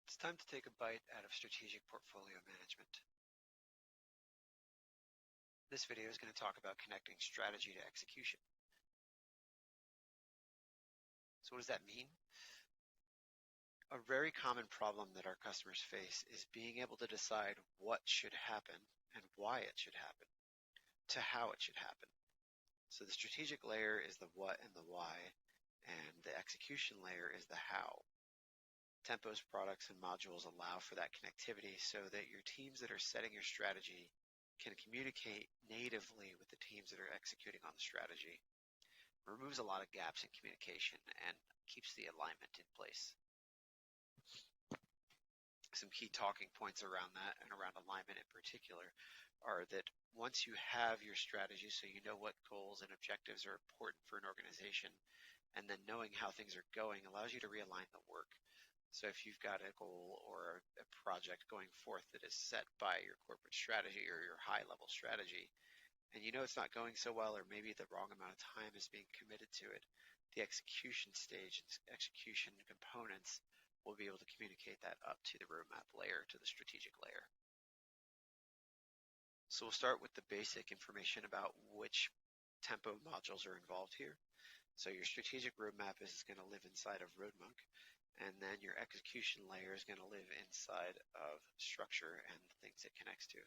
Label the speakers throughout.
Speaker 1: It's time to take a bite out of strategic portfolio management. This video is going to talk about connecting strategy to execution. So what does that mean? A very common problem that our customers face is being able to decide what should happen and why it should happen, to how it should happen. So the strategic layer is the what and the why, and the execution layer is the how. Tempo's products and modules allow for that connectivity so that your teams that are setting your strategy can communicate natively with the teams that are executing on the strategy. It removes a lot of gaps in communication and keeps the alignment in place. Some key talking points around that and around alignment in particular are that once you have your strategy, so you know what goals and objectives are important for an organization, and then knowing how things are going allows you to realign the work. So if you've got a goal or a project going forth that is set by your corporate strategy or your high-level strategy, and you know it's not going so well, or maybe the wrong amount of time is being committed to it, the execution stage and execution components will be able to communicate that up to the roadmap layer, to the strategic layer. So we'll start with the basic information about which Tempo modules are involved here. So your strategic roadmap is going to live inside of RoadMonk, and then your execution layer is going to live inside of structure and the things it connects to.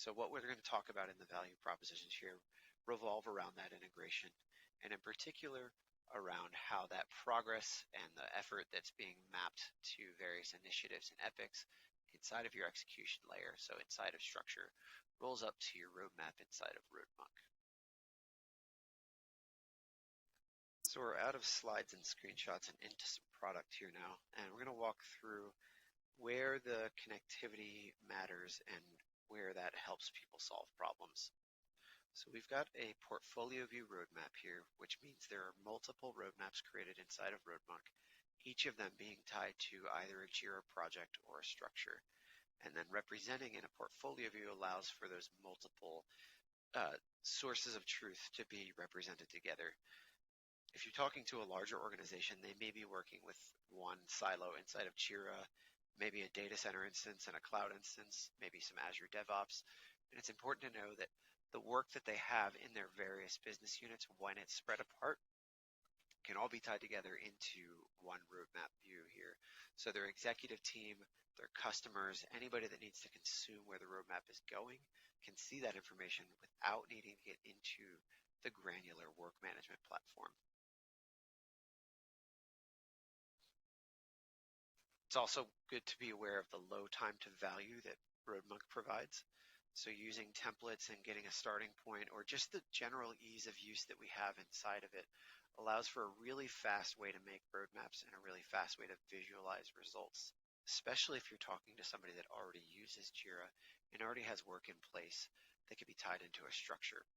Speaker 1: So what we're going to talk about in the value propositions here revolve around that integration, and in particular around how that progress and the effort that's being mapped to various initiatives and epics inside of your execution layer, so inside of structure, rolls up to your roadmap inside of RoadMonk. So we're out of slides and screenshots and into some product here now, and we're going to walk through where the connectivity matters and where that helps people solve problems. So we've got a portfolio view roadmap here, which means there are multiple roadmaps created inside of RoadMonk, each of them being tied to either a Jira project or a structure. And then representing in a portfolio view allows for those multiple sources of truth to be represented together. If you're talking to a larger organization, they may be working with one silo inside of Jira, maybe a data center instance and a cloud instance, maybe some Azure DevOps. And it's important to know that the work that they have in their various business units, when it's spread apart, can all be tied together into one roadmap view here. So their executive team, their customers, anybody that needs to consume where the roadmap is going can see that information without needing to get into the granular work management platform. It's also good to be aware of the low time to value that RoadMonk provides. So using templates and getting a starting point, or just the general ease of use that we have inside of it, allows for a really fast way to make roadmaps and a really fast way to visualize results, especially if you're talking to somebody that already uses Jira and already has work in place that can be tied into a structure.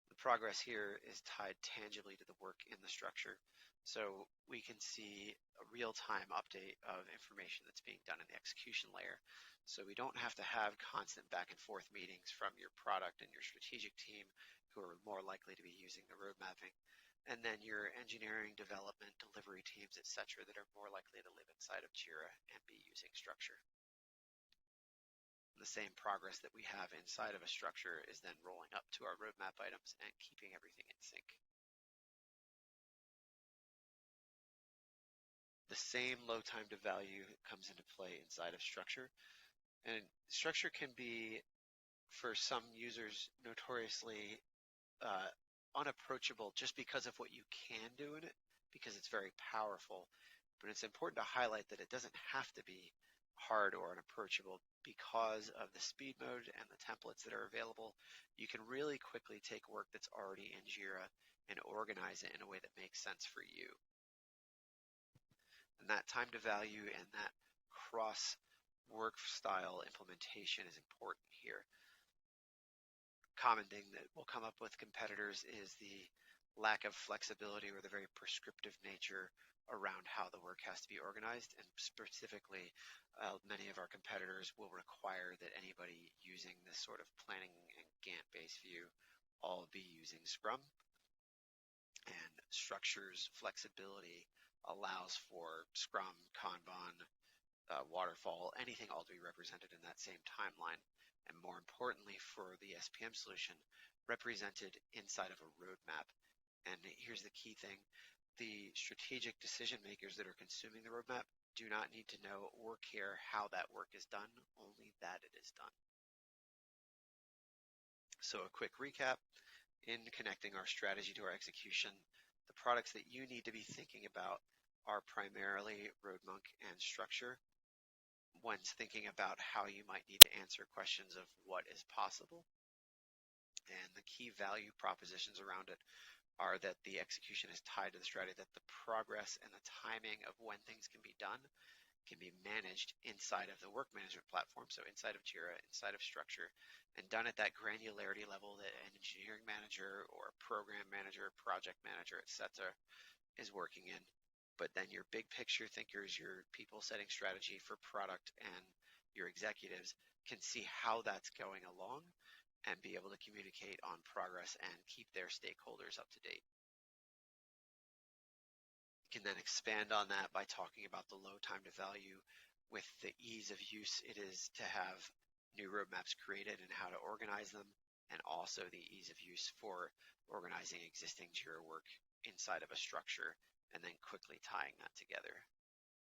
Speaker 1: The progress here is tied tangibly to the work in the structure. So we can see a real-time update of information that's being done in the execution layer. So we don't have to have constant back and forth meetings from your product and your strategic team, who are more likely to be using the road mapping, and then your engineering, development, delivery teams, etc., that are more likely to live inside of Jira and be using structure. The same progress that we have inside of a structure is then rolling up to our roadmap items and keeping everything in sync. The same low time to value comes into play inside of structure. And structure can be, for some users, notoriously unapproachable just because of what you can do in it, because it's very powerful. But it's important to highlight that it doesn't have to be hard or unapproachable because of the speed mode and the templates that are available. You can really quickly take work that's already in Jira and organize it in a way that makes sense for you. And that time to value and that cross work style implementation is important here. Common thing that will come up with competitors is the lack of flexibility or the very prescriptive nature around how the work has to be organized, and specifically many of our competitors will require that anybody using this sort of planning and Gantt-based view all be using Scrum. And structure's flexibility allows for Scrum, Kanban, waterfall, anything all to be represented in that same timeline. And more importantly, for the SPM solution, represented inside of a roadmap. And here's the key thing. The strategic decision makers that are consuming the roadmap do not need to know or care how that work is done, only that it is done. So a quick recap, in connecting our strategy to our execution, the products that you need to be thinking about are primarily RoadMonk and Structure. One's thinking about how you might need to answer questions of what is possible, and the key value propositions around it are that the execution is tied to the strategy, that the progress and the timing of when things can be done can be managed inside of the work management platform, so inside of Jira, inside of Structure, and done at that granularity level that an engineering manager or a program manager, project manager, etc. is working in. But then your big picture thinkers, your people setting strategy for product, and your executives can see how that's going along and be able to communicate on progress and keep their stakeholders up to date. You can then expand on that by talking about the low time to value with the ease of use it is to have new roadmaps created and how to organize them, and also the ease of use for organizing existing Jira work inside of a structure and then quickly tying that together.